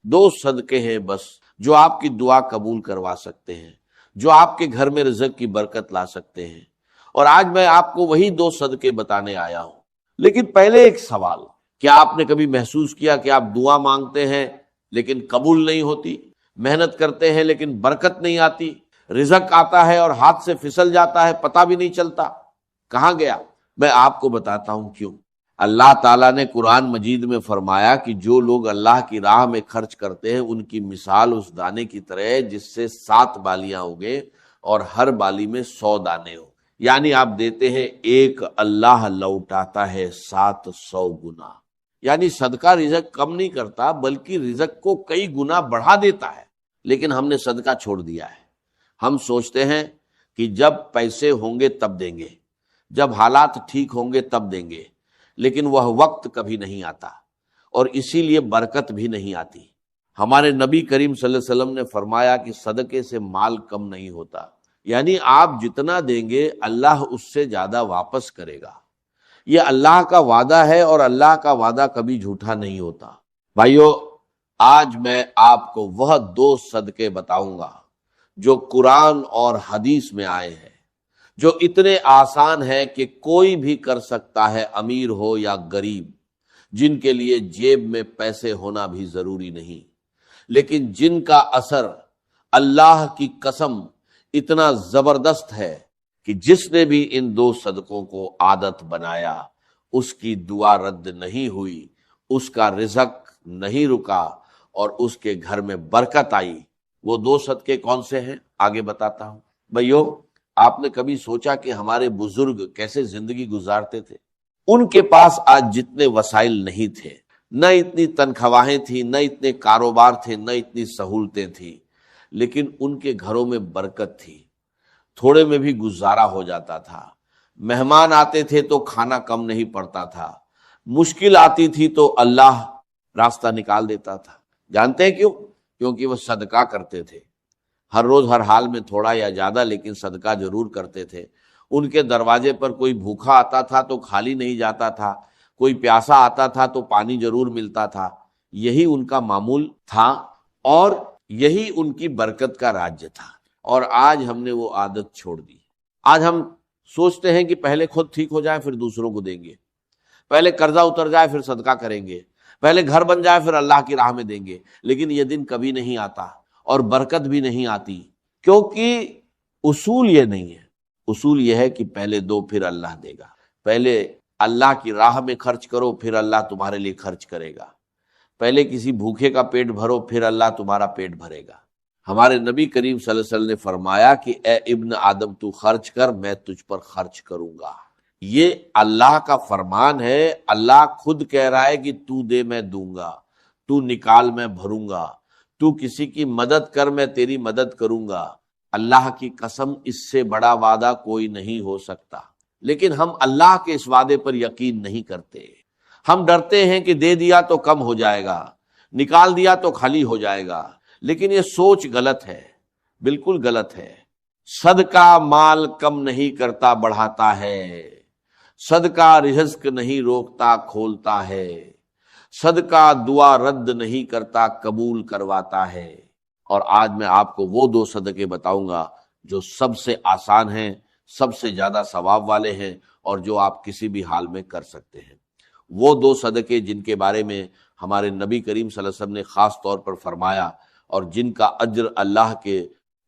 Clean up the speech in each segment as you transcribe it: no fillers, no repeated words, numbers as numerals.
دو صدقے ہیں بس جو آپ کی دعا قبول کروا سکتے ہیں، جو آپ کے گھر میں رزق کی برکت لا سکتے ہیں، اور آج میں آپ کو وہی دو صدقے بتانے آیا ہوں۔ لیکن پہلے ایک سوال، کیا آپ نے کبھی محسوس کیا کہ آپ دعا مانگتے ہیں لیکن قبول نہیں ہوتی، محنت کرتے ہیں لیکن برکت نہیں آتی، رزق آتا ہے اور ہاتھ سے پھسل جاتا ہے، پتہ بھی نہیں چلتا کہاں گیا؟ میں آپ کو بتاتا ہوں کیوں۔ اللہ تعالیٰ نے قرآن مجید میں فرمایا کہ جو لوگ اللہ کی راہ میں خرچ کرتے ہیں ان کی مثال اس دانے کی طرح ہے جس سے 7 بالیاں ہوگے اور ہر بالی میں 100 دانے ہو، یعنی آپ دیتے ہیں ایک، اللہ لوٹاتا ہے 700 گنا۔ یعنی صدقہ رزق کم نہیں کرتا بلکہ رزق کو کئی گنا بڑھا دیتا ہے، لیکن ہم نے صدقہ چھوڑ دیا ہے۔ ہم سوچتے ہیں کہ جب پیسے ہوں گے تب دیں گے، جب حالات ٹھیک ہوں گے تب دیں گے، لیکن وہ وقت کبھی نہیں آتا اور اسی لیے برکت بھی نہیں آتی۔ ہمارے نبی کریم صلی اللہ علیہ وسلم نے فرمایا کہ صدقے سے مال کم نہیں ہوتا، یعنی آپ جتنا دیں گے اللہ اس سے زیادہ واپس کرے گا۔ یہ اللہ کا وعدہ ہے اور اللہ کا وعدہ کبھی جھوٹا نہیں ہوتا۔ بھائیو، آج میں آپ کو وہ 2 صدقے بتاؤں گا جو قرآن اور حدیث میں آئے ہیں، جو اتنے آسان ہے کہ کوئی بھی کر سکتا ہے، امیر ہو یا غریب، جن کے لیے جیب میں پیسے ہونا بھی ضروری نہیں، لیکن جن کا اثر اللہ کی قسم اتنا زبردست ہے کہ جس نے بھی ان 2 صدقوں کو عادت بنایا اس کی دعا رد نہیں ہوئی، اس کا رزق نہیں رکا اور اس کے گھر میں برکت آئی۔ وہ 2 صدقے کون سے ہیں آگے بتاتا ہوں۔ بھائیو، آپ نے کبھی سوچا کہ ہمارے بزرگ کیسے زندگی گزارتے تھے؟ ان کے پاس آج جتنے وسائل نہیں تھے، نہ اتنی تنخواہیں تھیں، نہ اتنے کاروبار تھے، نہ اتنی سہولتیں تھیں، لیکن ان کے گھروں میں برکت تھی، تھوڑے میں بھی گزارا ہو جاتا تھا۔ مہمان آتے تھے تو کھانا کم نہیں پڑتا تھا، مشکل آتی تھی تو اللہ راستہ نکال دیتا تھا۔ جانتے ہیں کیوں؟ کیونکہ وہ صدقہ کرتے تھے، ہر روز ہر حال میں تھوڑا یا زیادہ لیکن صدقہ ضرور کرتے تھے۔ ان کے دروازے پر کوئی بھوکا آتا تھا تو خالی نہیں جاتا تھا، کوئی پیاسا آتا تھا تو پانی ضرور ملتا تھا۔ یہی ان کا معمول تھا اور یہی ان کی برکت کا راج تھا، اور آج ہم نے وہ عادت چھوڑ دی۔ آج ہم سوچتے ہیں کہ پہلے خود ٹھیک ہو جائے پھر دوسروں کو دیں گے، پہلے قرضہ اتر جائے پھر صدقہ کریں گے، پہلے گھر بن جائے پھر اللہ کی راہ میں دیں گے، لیکن یہ دن کبھی نہیں آتا اور برکت بھی نہیں آتی، کیونکہ اصول یہ نہیں ہے۔ اصول یہ ہے کہ پہلے دو پھر اللہ دے گا، پہلے اللہ کی راہ میں خرچ کرو پھر اللہ تمہارے لیے خرچ کرے گا، پہلے کسی بھوکے کا پیٹ بھرو پھر اللہ تمہارا پیٹ بھرے گا۔ ہمارے نبی کریم صلی اللہ علیہ وسلم نے فرمایا کہ اے ابن آدم تو خرچ کر، میں تجھ پر خرچ کروں گا۔ یہ اللہ کا فرمان ہے، اللہ خود کہہ رہا ہے کہ تو دے میں دوں گا، تو نکال میں بھروں گا، تو کسی کی مدد کر میں تیری مدد کروں گا۔ اللہ کی قسم اس سے بڑا وعدہ کوئی نہیں ہو سکتا، لیکن ہم اللہ کے اس وعدے پر یقین نہیں کرتے۔ ہم ڈرتے ہیں کہ دے دیا تو کم ہو جائے گا، نکال دیا تو خالی ہو جائے گا، لیکن یہ سوچ غلط ہے، بالکل غلط ہے۔ صدقہ مال کم نہیں کرتا، بڑھاتا ہے۔ صدقہ رزق نہیں روکتا، کھولتا ہے۔ صدقہ دعا رد نہیں کرتا، قبول کرواتا ہے۔ اور آج میں آپ کو وہ دو صدقے بتاؤں گا جو سب سے آسان ہیں، سب سے زیادہ ثواب والے ہیں، اور جو آپ کسی بھی حال میں کر سکتے ہیں۔ وہ دو صدقے جن کے بارے میں ہمارے نبی کریم صلی اللہ علیہ وسلم نے خاص طور پر فرمایا اور جن کا اجر اللہ کے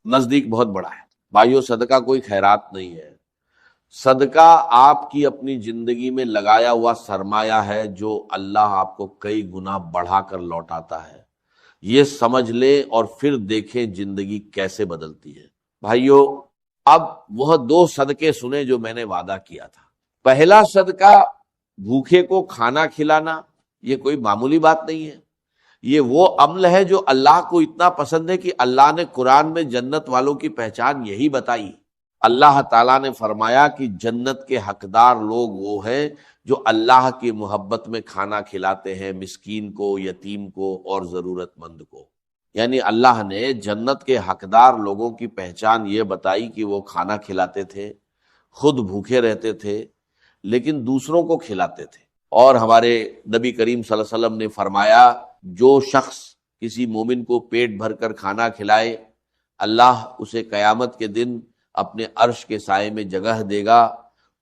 نزدیک بہت بڑا ہے۔ بھائیو، صدقہ کوئی خیرات نہیں ہے، صدقہ آپ کی اپنی زندگی میں لگایا ہوا سرمایہ ہے جو اللہ آپ کو کئی گنا بڑھا کر لوٹاتا ہے۔ یہ سمجھ لیں اور پھر دیکھیں زندگی کیسے بدلتی ہے۔ بھائیو، اب وہ دو صدقے سنیں جو میں نے وعدہ کیا تھا۔ پہلا صدقہ بھوکے کو کھانا کھلانا، یہ کوئی معمولی بات نہیں ہے، یہ وہ عمل ہے جو اللہ کو اتنا پسند ہے کہ اللہ نے قرآن میں جنت والوں کی پہچان یہی بتائی۔ اللہ تعالیٰ نے فرمایا کہ جنت کے حقدار لوگ وہ ہیں جو اللہ کی محبت میں کھانا کھلاتے ہیں، مسکین کو، یتیم کو اور ضرورت مند کو۔ یعنی اللہ نے جنت کے حقدار لوگوں کی پہچان یہ بتائی کہ وہ کھانا کھلاتے تھے، خود بھوکے رہتے تھے لیکن دوسروں کو کھلاتے تھے۔ اور ہمارے نبی کریم صلی اللہ علیہ وسلم نے فرمایا جو شخص کسی مومن کو پیٹ بھر کر کھانا کھلائے، اللہ اسے قیامت کے دن اپنے عرش کے سائے میں جگہ دے گا۔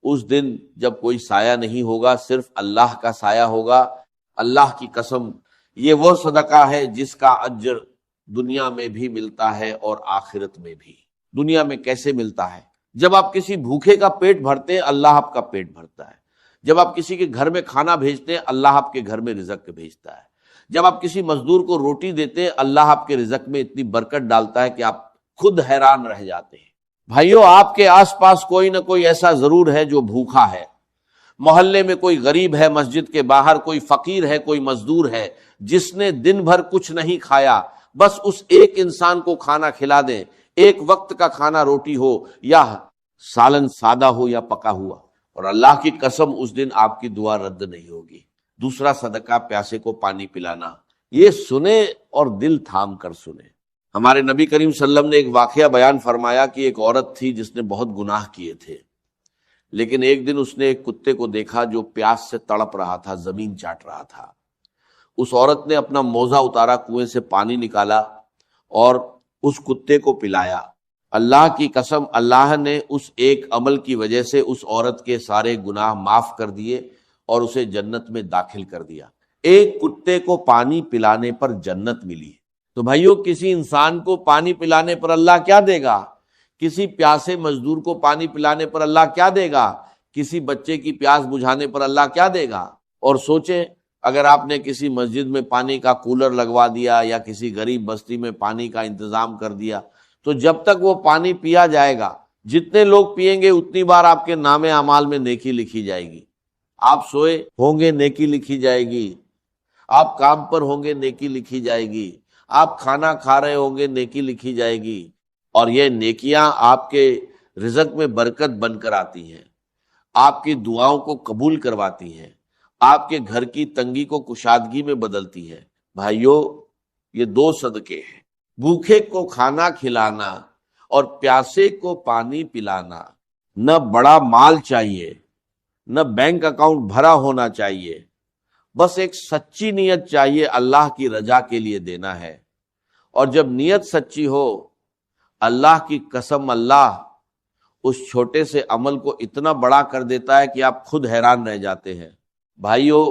اس دن جب کوئی سایہ نہیں ہوگا، صرف اللہ کا سایہ ہوگا۔ اللہ کی قسم، یہ وہ صدقہ ہے جس کا اجر دنیا میں بھی ملتا ہے اور آخرت میں بھی۔ دنیا میں کیسے ملتا ہے؟ جب آپ کسی بھوکے کا پیٹ بھرتے ہیں، اللہ آپ کا پیٹ بھرتا ہے۔ جب آپ کسی کے گھر میں کھانا بھیجتے ہیں، اللہ آپ کے گھر میں رزق بھیجتا ہے۔ جب آپ کسی مزدور کو روٹی دیتے ہیں، اللہ آپ کے رزق میں اتنی برکت ڈالتا ہے کہ آپ خود حیران رہ جاتے ہیں۔ بھائیو، آپ کے آس پاس کوئی نہ کوئی ایسا ضرور ہے جو بھوکا ہے۔ محلے میں کوئی غریب ہے، مسجد کے باہر کوئی فقیر ہے، کوئی مزدور ہے جس نے دن بھر کچھ نہیں کھایا۔ بس اس ایک انسان کو کھانا کھلا دیں، ایک وقت کا کھانا، روٹی ہو یا سالن سادہ ہو یا پکا ہوا، اور اللہ کی قسم اس دن آپ کی دعا رد نہیں ہوگی۔ دوسرا صدقہ پیاسے کو پانی پلانا۔ یہ سنیں اور دل تھام کر سنیں۔ ہمارے نبی کریم صلی اللہ علیہ وسلم نے ایک واقعہ بیان فرمایا کہ ایک عورت تھی جس نے بہت گناہ کیے تھے، لیکن ایک دن اس نے ایک کتے کو دیکھا جو پیاس سے تڑپ رہا تھا، زمین چاٹ رہا تھا۔ اس عورت نے اپنا موزہ اتارا، کنویں سے پانی نکالا اور اس کتے کو پلایا۔ اللہ کی قسم، اللہ نے اس ایک عمل کی وجہ سے اس عورت کے سارے گناہ معاف کر دیے اور اسے جنت میں داخل کر دیا۔ ایک کتے کو پانی پلانے پر جنت ملی۔ تو بھائیو، کسی انسان کو پانی پلانے پر اللہ کیا دے گا؟ کسی پیاسے مزدور کو پانی پلانے پر اللہ کیا دے گا؟ کسی بچے کی پیاس بجھانے پر اللہ کیا دے گا؟ اور سوچیں، اگر آپ نے کسی مسجد میں پانی کا کولر لگوا دیا یا کسی غریب بستی میں پانی کا انتظام کر دیا، تو جب تک وہ پانی پیا جائے گا، جتنے لوگ پیئیں گے اتنی بار آپ کے نام اعمال میں نیکی لکھی جائے گی۔ آپ سوئے ہوں گے، نیکی لکھی جائے گی۔ آپ کام پر ہوں گے، نیکی لکھی جائے گی۔ آپ کھانا کھا رہے ہوں گے، نیکی لکھی جائے گی۔ اور یہ نیکیاں آپ کے رزق میں برکت بن کر آتی ہیں، آپ کی دعاؤں کو قبول کرواتی ہیں، آپ کے گھر کی تنگی کو کشادگی میں بدلتی ہے۔ بھائیو، یہ دو صدقے ہیں، بھوکے کو کھانا کھلانا اور پیاسے کو پانی پلانا۔ نہ بڑا مال چاہیے، نہ بینک اکاؤنٹ بھرا ہونا چاہیے، بس ایک سچی نیت چاہیے، اللہ کی رضا کے لیے دینا ہے۔ اور جب نیت سچی ہو، اللہ کی قسم، اللہ اس چھوٹے سے عمل کو اتنا بڑا کر دیتا ہے کہ آپ خود حیران رہ جاتے ہیں۔ بھائیو،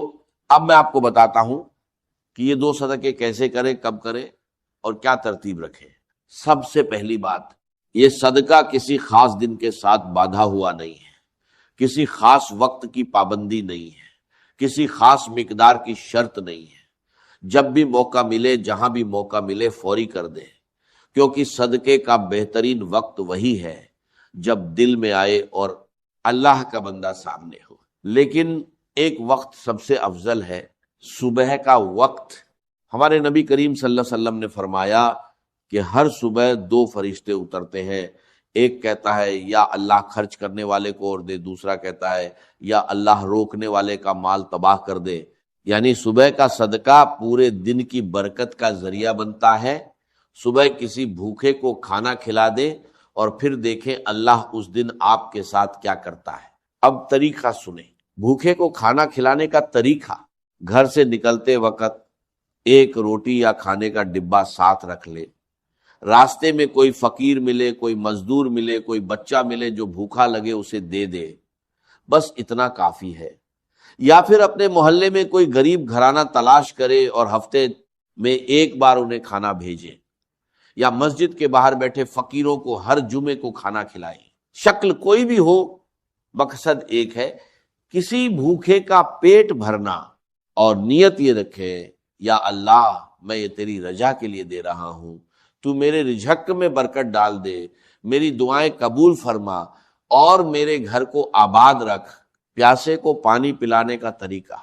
اب میں آپ کو بتاتا ہوں کہ یہ دو صدقے کیسے کریں، کب کریں اور کیا ترتیب رکھیں۔ سب سے پہلی بات، یہ صدقہ کسی خاص دن کے ساتھ باندھا ہوا نہیں ہے، کسی خاص وقت کی پابندی نہیں ہے، کسی خاص مقدار کی شرط نہیں ہے۔ جب بھی موقع ملے، جہاں بھی موقع ملے، فوری کر دیں، کیونکہ صدقے کا بہترین وقت وہی ہے جب دل میں آئے اور اللہ کا بندہ سامنے ہو۔ لیکن ایک وقت سب سے افضل ہے، صبح کا وقت۔ ہمارے نبی کریم صلی اللہ علیہ وسلم نے فرمایا کہ ہر صبح دو فرشتے اترتے ہیں، ایک کہتا ہے یا اللہ خرچ کرنے والے کو اور دے، دوسرا کہتا ہے یا اللہ روکنے والے کا مال تباہ کر دے۔ یعنی صبح کا صدقہ پورے دن کی برکت کا ذریعہ بنتا ہے۔ صبح کسی بھوکے کو کھانا کھلا دیں اور پھر دیکھیں اللہ اس دن آپ کے ساتھ کیا کرتا ہے۔ اب طریقہ سنیں، بھوکے کو کھانا کھلانے کا طریقہ: گھر سے نکلتے وقت ایک روٹی یا کھانے کا ڈبہ ساتھ رکھ لے، راستے میں کوئی فقیر ملے، کوئی مزدور ملے، کوئی بچہ ملے جو بھوکا لگے، اسے دے دے، بس اتنا کافی ہے۔ یا پھر اپنے محلے میں کوئی غریب گھرانہ تلاش کرے اور ہفتے میں ایک بار انہیں کھانا بھیجے، یا مسجد کے باہر بیٹھے فقیروں کو ہر جمعے کو کھانا کھلائیں۔ شکل کوئی بھی ہو، مقصد ایک ہے، کسی بھوکے کا پیٹ بھرنا، اور نیت یہ رکھے، یا اللہ میں یہ تیری رضا کے لیے دے رہا ہوں، تو میرے رزق میں برکت ڈال دے، میری دعائیں قبول فرما اور میرے گھر کو آباد رکھ۔ پیاسے کو پانی پلانے کا طریقہ: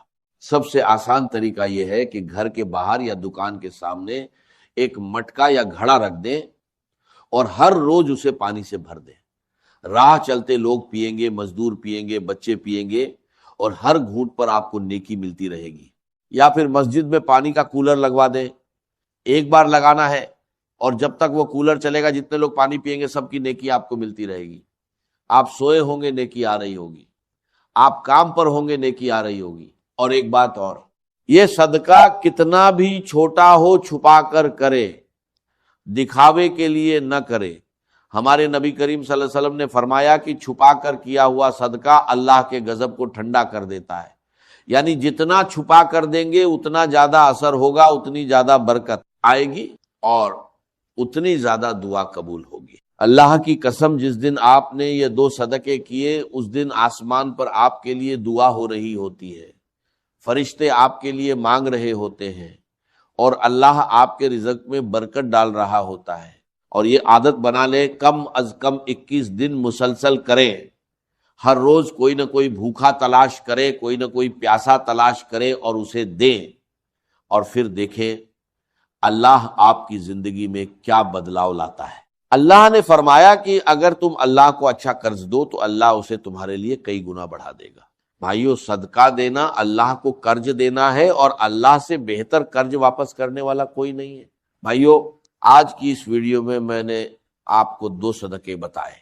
سب سے آسان طریقہ یہ ہے کہ گھر کے باہر یا دکان کے سامنے ایک مٹکا یا گھڑا رکھ دیں اور ہر روز اسے پانی سے بھر دیں۔ راہ چلتے لوگ پئیں گے، مزدور پئیں گے، بچے پئیں گے، اور ہر گھونٹ پر آپ کو نیکی ملتی رہے گی۔ یا پھر مسجد میں پانی کا کولر لگوا دیں، ایک بار لگانا ہے اور جب تک وہ کولر چلے گا جتنے لوگ پانی پئیں گے سب کی نیکی آپ کو ملتی رہے گی۔ آپ سوئے ہوں گے، نیکی آ رہی ہوگی، آپ کام پر ہوں گے، نیکی آ رہی ہوگی۔ اور ایک بات اور، یہ صدقہ کتنا بھی چھوٹا ہو چھپا کر کرے، دکھاوے کے لیے نہ کرے۔ ہمارے نبی کریم صلی اللہ علیہ وسلم نے فرمایا کہ چھپا کر کیا ہوا صدقہ اللہ کے غضب کو ٹھنڈا کر دیتا ہے، یعنی جتنا چھپا کر دیں گے اتنا زیادہ اثر ہوگا، اتنی زیادہ برکت آئے گی اور اتنی زیادہ دعا قبول ہوگی۔ اللہ کی قسم، جس دن آپ نے یہ 2 صدقے کیے اس دن آسمان پر آپ کے لیے دعا ہو رہی ہوتی ہے، فرشتے آپ کے لیے مانگ رہے ہوتے ہیں، اور اللہ آپ کے رزق میں برکت ڈال رہا ہوتا ہے۔ اور یہ عادت بنا لیں، کم از کم 21 دن مسلسل کریں، ہر روز کوئی نہ کوئی بھوکا تلاش کرے، کوئی نہ کوئی پیاسا تلاش کرے اور اسے دیں، اور پھر دیکھیں اللہ آپ کی زندگی میں کیا بدلاؤ لاتا ہے۔ اللہ نے فرمایا کہ اگر تم اللہ کو اچھا قرض دو تو اللہ اسے تمہارے لیے کئی گنا بڑھا دے گا۔ بھائیو، صدقہ دینا اللہ کو قرض دینا ہے، اور اللہ سے بہتر قرض واپس کرنے والا کوئی نہیں ہے۔ بھائیو، آج کی اس ویڈیو میں میں نے آپ کو 2 صدقے بتائے،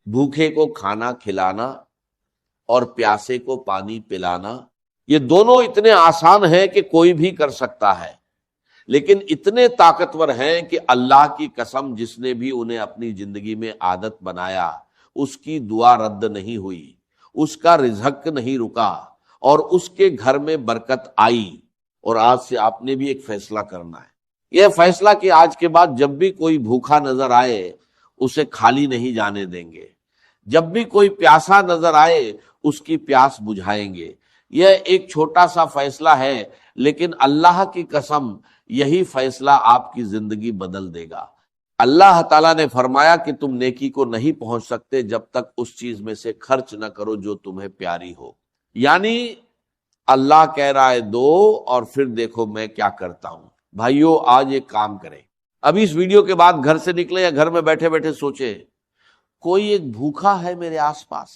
بھوکے کو کھانا کھلانا اور پیاسے کو پانی پلانا۔ یہ دونوں اتنے آسان ہیں کہ کوئی بھی کر سکتا ہے، لیکن اتنے طاقتور ہیں کہ اللہ کی قسم جس نے بھی انہیں اپنی زندگی میں عادت بنایا اس کی دعا رد نہیں ہوئی، اس کا رزق نہیں رکا، اور اس کے گھر میں برکت آئی۔ اور آج سے آپ نے بھی ایک فیصلہ کرنا ہے، یہ فیصلہ کہ آج کے بعد جب بھی کوئی بھوکا نظر آئے اسے خالی نہیں جانے دیں گے، جب بھی کوئی پیاسا نظر آئے اس کی پیاس بجھائیں گے۔ یہ ایک چھوٹا سا فیصلہ ہے، لیکن اللہ کی قسم یہی فیصلہ آپ کی زندگی بدل دے گا۔ اللہ تعالیٰ نے فرمایا کہ تم نیکی کو نہیں پہنچ سکتے جب تک اس چیز میں سے خرچ نہ کرو جو تمہیں پیاری ہو، یعنی اللہ کہہ رہا ہے دو اور پھر دیکھو میں کیا کرتا ہوں۔ بھائیو، آج ایک کام کریں، ابھی اس ویڈیو کے بعد گھر سے نکلے یا گھر میں بیٹھے بیٹھے سوچے کوئی ایک بھوکا ہے میرے آس پاس،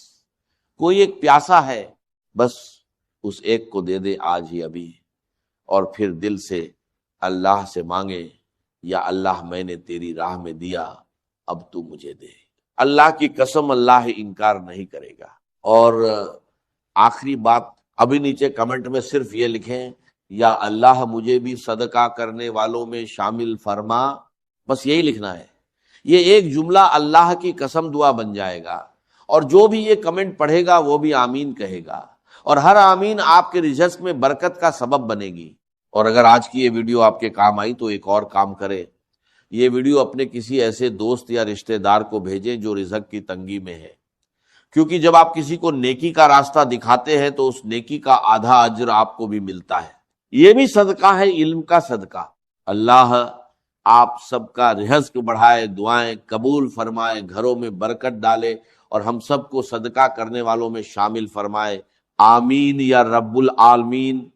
کوئی ایک پیاسا ہے، بس اس ایک کو دے دے آج ہی ابھی، اور پھر دل سے اللہ سے مانگے، یا اللہ میں نے تیری راہ میں دیا، اب تو مجھے دے۔ اللہ کی قسم اللہ انکار نہیں کرے گا۔ اور آخری بات، ابھی نیچے کمنٹ میں صرف یہ لکھیں، یا اللہ مجھے بھی صدقہ کرنے والوں میں شامل فرما، بس یہی لکھنا ہے۔ یہ ایک جملہ اللہ کی قسم دعا بن جائے گا، اور جو بھی یہ کمنٹ پڑھے گا وہ بھی آمین کہے گا، اور ہر آمین آپ کے رزق میں برکت کا سبب بنے گی۔ اور اگر آج کی یہ ویڈیو آپ کے کام آئی تو ایک اور کام کرے، یہ ویڈیو اپنے کسی ایسے دوست یا رشتہ دار کو بھیجیں جو رزق کی تنگی میں ہے، کیونکہ جب آپ کسی کو نیکی کا راستہ دکھاتے ہیں تو اس نیکی کا آدھا اجر آپ کو بھی ملتا ہے۔ یہ بھی صدقہ ہے، علم کا صدقہ۔ اللہ آپ سب کا رزق بڑھائے، دعائیں قبول فرمائے، گھروں میں برکت ڈالے، اور ہم سب کو صدقہ کرنے والوں میں شامل فرمائے۔ آمین یا رب العالمین۔